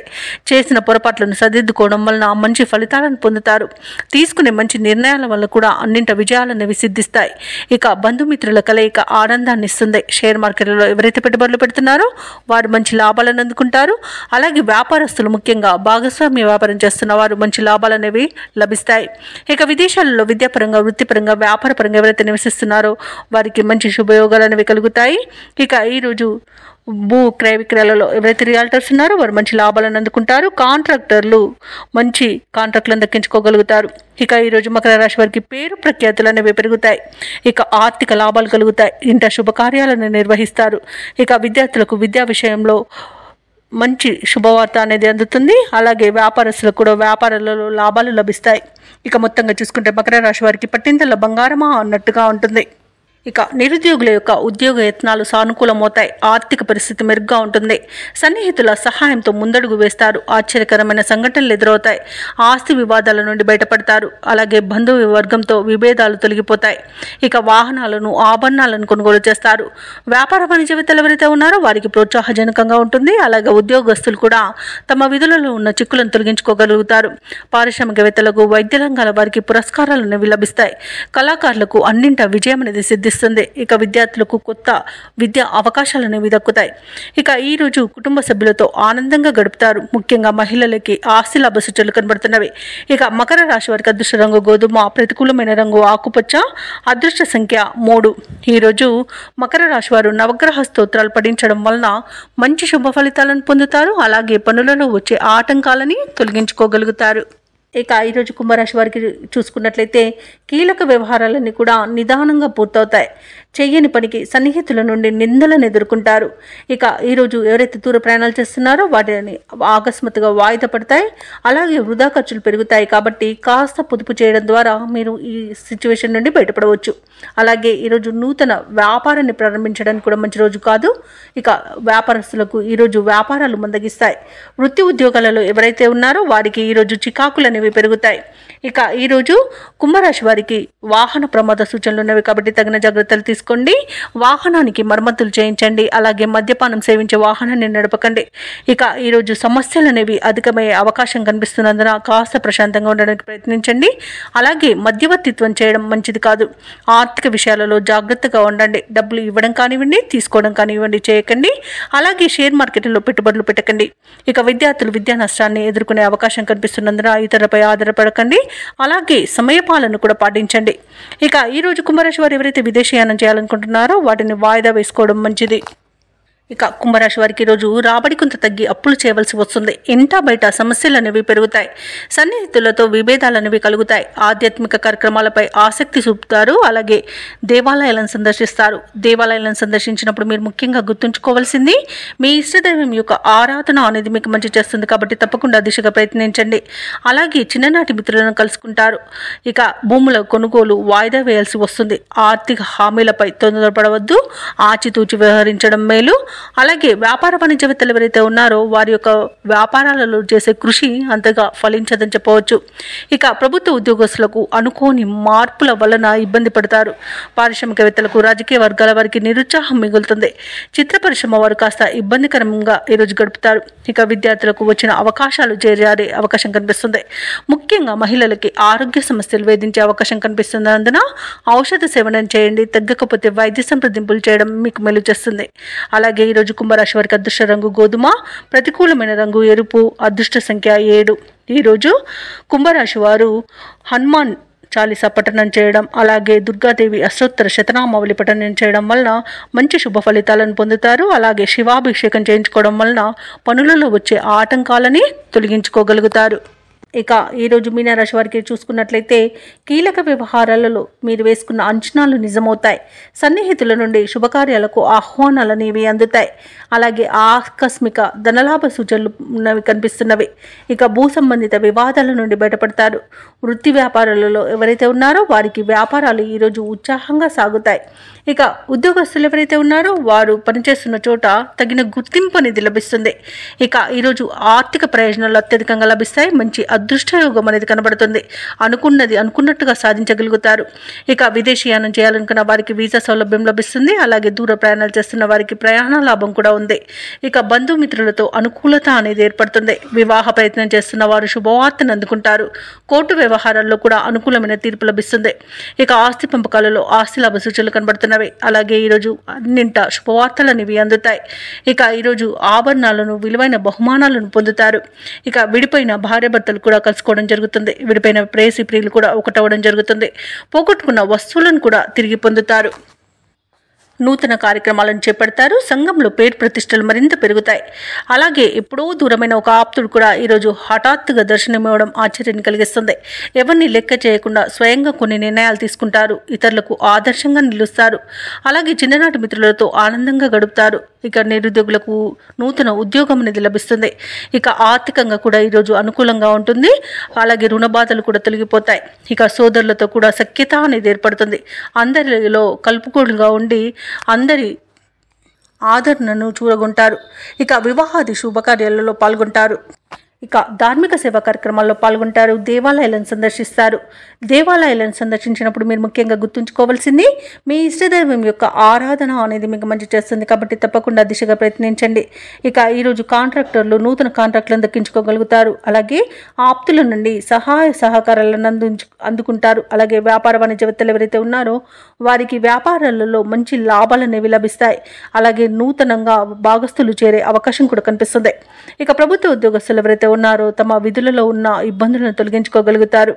చేసిన పొరపాట్లను సరిదిద్దుకోవడం వలన మంచి ఫలితాలను పొందుతారు. తీసుకునే మంచి నిర్ణయాల వల్ల కూడా అన్నింటి విజయాలనేవి సిద్ధిస్తాయి. ఇక బంధుమిత్రుల కలయిక ఆనందాన్ని ఇస్తుంది. షేర్ మార్కెట్లలో ఎవరైతే పెట్టుబడులు పెడుతున్నారో వారు మంచి లాభాలను అందుకుంటారు. అలాగే వ్యాపారస్తులు ముఖ్యంగా భాగస్వామ్య వ్యాపారం చేస్తున్న వారు మంచి లాభాలు అనేవి లభిస్తాయి. ఇక విదేశాలలో విద్యాపరంగా, వృత్తిపరంగా, వ్యాపారపరంగా ఎవరైతే నివసిస్తున్నారో వారికి మంచి శుభయోగాలు అనేవి కలుగుతాయి. ఇక ఈరోజు భూ క్రయ విక్రయాలలో ఎవరైతే రియాల్టర్స్ ఉన్నారో వారు మంచి లాభాలను అందుకుంటారు. కాంట్రాక్టర్లు మంచి కాంట్రాక్టులను దక్కించుకోగలుగుతారు. ఇక ఈరోజు మకర రాశి వారికి పేరు ప్రఖ్యాతులు అనేవి పెరుగుతాయి. ఇక ఆర్థిక లాభాలు కలుగుతాయి. ఇంట శుభకార్యాలను నిర్వహిస్తారు. ఇక విద్యార్థులకు విద్యా విషయంలో మంచి శుభవార్త అనేది అందుతుంది. అలాగే వ్యాపారస్తులకు కూడా వ్యాపారాలలో లాభాలు లభిస్తాయి. ఇక మొత్తంగా చూసుకుంటే మకర రాశి వారికి పట్టిందల బంగారమా అన్నట్టుగా ఉంటుంది. ఇక నిరుద్యోగుల యొక్క ఉద్యోగ యత్నాలు సానుకూలమవుతాయి. ఆర్థిక పరిస్థితి మెరుగ్గా ఉంటుంది. సన్నిహితుల సహాయంతో ముందడుగు వేస్తారు. ఆశ్చర్యకరమైన సంఘటనలు ఎదురవుతాయి. ఆస్తి వివాదాల నుండి బయటపడతారు. అలాగే బంధువు వర్గంతో విభేదాలు తొలగిపోతాయి. ఇక వాహనాలను, ఆభరణాలను కొనుగోలు చేస్తారు. వ్యాపార వాణిజ్యవేత్తలు ఎవరైతే ఉన్నారో వారికి ప్రోత్సాహజనకంగా ఉంటుంది. అలాగే ఉద్యోగస్తులు కూడా తమ విధులలో ఉన్న చిక్కులను తొలగించుకోగలుగుతారు. పారిశ్రామికవేత్తలకు, వైద్య రంగాల వారికి పురస్కారాలు అనేవి లభిస్తాయి. కళాకారులకు అన్నింట విజయం అనేది సిద్ధిస్తుంది. ఇక విద్యార్థులకు కొత్త విద్యా అవకాశాలు అనేవి దక్కుతాయి. ఇక ఈరోజు కుటుంబ సభ్యులతో ఆనందంగా గడుపుతారు. ముఖ్యంగా మహిళలకి ఆస్తి లాభ సూచనలు కనబడుతున్నవి. ఇక మకర రాశి వారికి అదృష్ట రంగు గోధుమ, ప్రతికూలమైన రంగు ఆకుపచ్చ, అదృష్ట సంఖ్య 3. ఈరోజు మకర రాశి వారు నవగ్రహ స్తోత్రాలు పఠించడం వలన మంచి శుభ ఫలితాలను పొందుతారు. అలాగే పనులలో వచ్చే ఆటంకాలని తొలగించుకోగలుగుతారు. ఇక ఈరోజు కుంభరాశి వారికి చూసుకున్నట్లయితే కీలక వ్యవహారాలన్నీ కూడా నిదానంగా పూర్తవుతాయి. చెయ్యని పనికి సన్నిహితుల నుండి నిందలను ఎదుర్కొంటారు. ఇక ఈరోజు ఎవరైతే దూర ప్రయాణాలు చేస్తున్నారో వాటిని ఆకస్మాత్తుగా వాయిదా పడతాయి. అలాగే వృధా ఖర్చులు పెరుగుతాయి. కాబట్టి కాస్త పొదుపు చేయడం ద్వారా మీరు ఈ సిచ్యువేషన్ నుండి బయటపడవచ్చు. అలాగే ఈరోజు నూతన వ్యాపారాన్ని ప్రారంభించడానికి కూడా మంచి రోజు కాదు. ఇక వ్యాపారస్తులకు ఈరోజు వ్యాపారాలు మందగిస్తాయి. వృత్తి ఉద్యోగాలలో ఎవరైతే ఉన్నారో వారికి ఈరోజు చికాకులు అనేవి పెరుగుతాయి. ఇక ఈరోజు కుంభరాశి వారికి వాహన ప్రమాద సూచనలు ఉన్నవి. కాబట్టి తగిన జాగ్రత్తలు తీసుకోండి. వాహనానికి మరమ్మతులు చేయించండి. అలాగే మద్యపానం సేవించే వాహనాన్ని నడపకండి. ఇక ఈరోజు సమస్యలు అనేవి అధికమయ్యే అవకాశం కనిపిస్తున్నందున కాస్త ప్రశాంతంగా ఉండడానికి ప్రయత్నించండి. అలాగే మధ్యవర్తిత్వం చేయడం మంచిది కాదు. ఆర్థిక విషయాలలో జాగ్రత్తగా ఉండండి. డబ్బులు ఇవ్వడం కానివ్వండి, తీసుకోవడం కానివ్వండి చేయకండి. అలాగే షేర్ మార్కెట్లో పెట్టుబడులు పెట్టకండి. ఇక విద్యార్థులు విద్యా నష్టాన్ని ఎదుర్కొనే అవకాశం కనిపిస్తున్నందున ఇతరులపై ఆధారపడకండి. అలాగే సమయపాలన కూడా పాటించండి. ఇక ఈరోజు కుంభరాశి వారు ఎవరైతే విదేశీయానం చేయాలనుకుంటున్నారో వాటిని వాయిదా వేసుకోవడం మంచిది. ఇక కుంభరాశి వారికి ఈరోజు రాబడి కొంత తగ్గి అప్పులు చేయవలసి వస్తుంది. ఇంట బయట సమస్యలు అనేవి పెరుగుతాయి. సన్నిహితులతో విభేదాలు అనేవి కలుగుతాయి. ఆధ్యాత్మిక కార్యక్రమాలపై ఆసక్తి చూపుతారు. అలాగే దేవాలయాలను సందర్శిస్తారు. దేవాలయాలను సందర్శించినప్పుడు మీరు ముఖ్యంగా గుర్తుంచుకోవాల్సింది మీ ఇష్టదైవం యొక్క ఆరాధన అనేది మీకు మంచి చేస్తుంది కాబట్టి తప్పకుండా దిశగా ప్రయత్నించండి. అలాగే చిన్ననాటి మిత్రులను కలుసుకుంటారు. ఇక భూముల కొనుగోలు వాయిదా వేయాల్సి వస్తుంది. ఆర్థిక హామీలపై తొందరపడవద్దు. ఆచితూచి వ్యవహరించడం మేలు. అలాగే వ్యాపార వాణిజ్యవేత్తలు ఎవరైతే ఉన్నారో వారి యొక్క వ్యాపారాలలో చేసే కృషి అంతగా ఫలించదని చెప్పవచ్చు. ఇక ప్రభుత్వ ఉద్యోగస్తులకు అనుకోని మార్పుల వలన ఇబ్బంది పడతారు. పారిశ్రామికవేత్తలకు రాజకీయ వర్గాల వారికి నిరుత్సాహం మిగులుతుంది. చిత్ర పరిశ్రమ వారు కాస్త ఇబ్బందికరంగా ఈరోజు గడుపుతారు. ఇక విద్యార్థులకు వచ్చిన అవకాశాలు చేజారే అవకాశం కనిపిస్తుంది. ముఖ్యంగా మహిళలకి ఆరోగ్య సమస్యలు వేధించే అవకాశం కనిపిస్తున్నందున ఔషధ సేవనం చేయండి. తగ్గకపోతే వైద్య సంప్రదింపులు చేయడం మీకు మేలు చేస్తుంది. అలాగే ఈరోజు కుంభరాశి వారికి అదృష్ట రంగు గోధుమ, ప్రతికూలమైన రంగు ఎరుపు, అదృష్ట సంఖ్య 7. ఈరోజు కుంభరాశి వారు హనుమాన్ చాలీసా పఠనం చేయడం, అలాగే దుర్గాదేవి అష్టోత్తర శతనామావళి పఠనం చేయడం వలన మంచి శుభ ఫలితాలను పొందుతారు. అలాగే శివాభిషేకం చేయించుకోవడం వలన పనులలో వచ్చే ఆటంకాలని తొలగించుకోగలుగుతారు. ఇక ఈరోజు మీనరాశి వారికి చూసుకున్నట్లయితే కీలక వ్యవహారాలలో మీరు వేసుకున్న అంచనాలు నిజమవుతాయి. సన్నిహితుల నుండి శుభకార్యాలకు ఆహ్వానాలు అనేవి అందుతాయి. అలాగే ఆకస్మిక ధనలాభ సూచనలు కనిపిస్తున్నవి. ఇక భూ సంబంధిత వివాదాల నుండి బయటపడతారు. వృత్తి వ్యాపారాలలో ఎవరైతే ఉన్నారో వారికి వ్యాపారాలు ఈరోజు ఉత్సాహంగా సాగుతాయి. ఇక ఉద్యోగస్తులు ఎవరైతే ఉన్నారో వారు పనిచేస్తున్న చోట తగిన గుర్తింపు అనేది లభిస్తుంది. ఇక ఈరోజు ఆర్థిక ప్రయోజనాలు అత్యధికంగా లభిస్తాయి. మంచి అదృష్టయోగం అనేది కనబడుతుంది. అనుకున్నది అనుకున్నట్టుగా సాధించగలుగుతారు. ఇక విదేశీయానం చేయాలనుకున్న వారికి వీసా సౌలభ్యం లభిస్తుంది. అలాగే దూర ప్రయాణాలు చేస్తున్న వారికి ప్రయాణ లాభం కూడా ఉంది. ఇక బంధుమిత్రులతో అనుకూలత అనేది ఏర్పడుతుంది. వివాహ ప్రయత్నం చేస్తున్న వారు శుభవార్తను అందుకుంటారు. కోర్టు వ్యవహారాల్లో కూడా అనుకూలమైన తీర్పు లభిస్తుంది. ఇక ఆస్తి పంపకాలలో ఆస్తి లాభ సూచనలు కనబడుతున్నవి. అలాగే ఈరోజు అన్నింట శుభవార్తలు అనేవి అందుతాయి. ఇక ఈరోజు ఆభరణాలను విలువైన బహుమానాలను పొందుతారు. ఇక విడిపోయిన భార్యాభర్తలు కూడా కలుసుకోవడం జరుగుతుంది. విడిపోయిన ప్రేయసి ప్రియులు కూడా ఒకటవడం జరుగుతుంది. పోగొట్టుకున్న వస్తువులను కూడా తిరిగి పొందుతారు. నూతన కార్యక్రమాలను చేపడతారు. సంఘంలో పేరు ప్రతిష్టలు మరింత పెరుగుతాయి. అలాగే ఎప్పుడో దూరమైన ఒక ఆప్తుడు కూడా ఈరోజు హఠాత్తుగా దర్శనమివ్వడం ఆశ్చర్యాన్ని కలిగిస్తుంది. ఎవరిని లెక్క చేయకుండా స్వయంగా కొన్ని నిర్ణయాలు తీసుకుంటారు. ఇతరులకు ఆదర్శంగా నిలుస్తారు. అలాగే చిన్ననాటి మిత్రులతో ఆనందంగా గడుపుతారు. ఇక నిరుద్యోగులకు నూతన ఉద్యోగం అనేది లభిస్తుంది. ఇక ఆర్థికంగా కూడా ఈరోజు అనుకూలంగా ఉంటుంది. అలాగే రుణ బాధలు కూడా తొలగిపోతాయి. ఇక సోదరులతో కూడా సఖ్యత అనేది ఏర్పడుతుంది. అందరిలో కలుపుకోలుగా ఉండి అందరి ఆదరణను చూరగొంటారు. ఇక వివాహాది శుభకార్యాలలో పాల్గొంటారు. ఇక ధార్మిక సేవా కార్యక్రమాల్లో పాల్గొంటారు. దేవాలయాలను సందర్శిస్తారు. దేవాలయాలను సందర్శించినప్పుడు మీరు ముఖ్యంగా గుర్తుంచుకోవాల్సింది మీ ఇష్టదైవం యొక్క ఆరాధన అనేది మీకు మంచి చేస్తుంది కాబట్టి తప్పకుండా దిశగా ప్రయత్నించండి. ఇక ఈరోజు కాంట్రాక్టర్లు నూతన కాంట్రాక్టులను దక్కించుకోగలుగుతారు. అలాగే ఆప్తుల నుండి సహాయ సహకారాలను అందుకుంటారు. అలాగే వ్యాపార వాణిజ్యవేత్తలు ఎవరైతే ఉన్నారో వారికి వ్యాపారాలలో మంచి లాభాలు అనేవి లభిస్తాయి. అలాగే నూతనంగా భాగస్తులు చేరే అవకాశం కూడా కనిపిస్తుంది. ఇక ప్రభుత్వ ఉద్యోగస్తులు ఎవరైతే ఉన్నారో తమ విధులలో ఉన్న ఇబ్బందులను తొలగించుకోగలుగుతారు.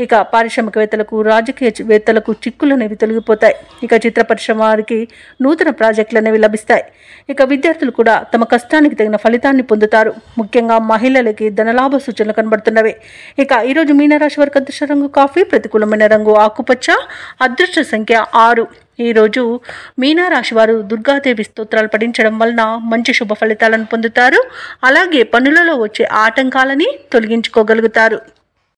ఇక పారిశ్రామికవేత్తలకు రాజకీయవేత్తలకు చిక్కులు అనేవి తొలగిపోతాయి. ఇక చిత్ర పరిశ్రమ వారికి నూతన ప్రాజెక్టులు అనేవి లభిస్తాయి. ఇక విద్యార్థులు కూడా తమ కష్టానికి తగిన ఫలితాన్ని పొందుతారు. ముఖ్యంగా మహిళలకి ధనలాభ సూచనలు కనబడుతున్నవి. ఇక ఈరోజు మీనరాశి వారికి అదృష్ట రంగు కాఫీ, ప్రతికూలమైన రంగు ఆకుపచ్చ, అదృష్ట సంఖ్య 6. ఈరోజు మీనరాశి వారు దుర్గాదేవి స్తోత్రాలు పఠించడం వలన మంచి శుభ ఫలితాలను పొందుతారు. అలాగే పనులలో వచ్చే ఆటంకాలని తొలగించుకోగలుగుతారు.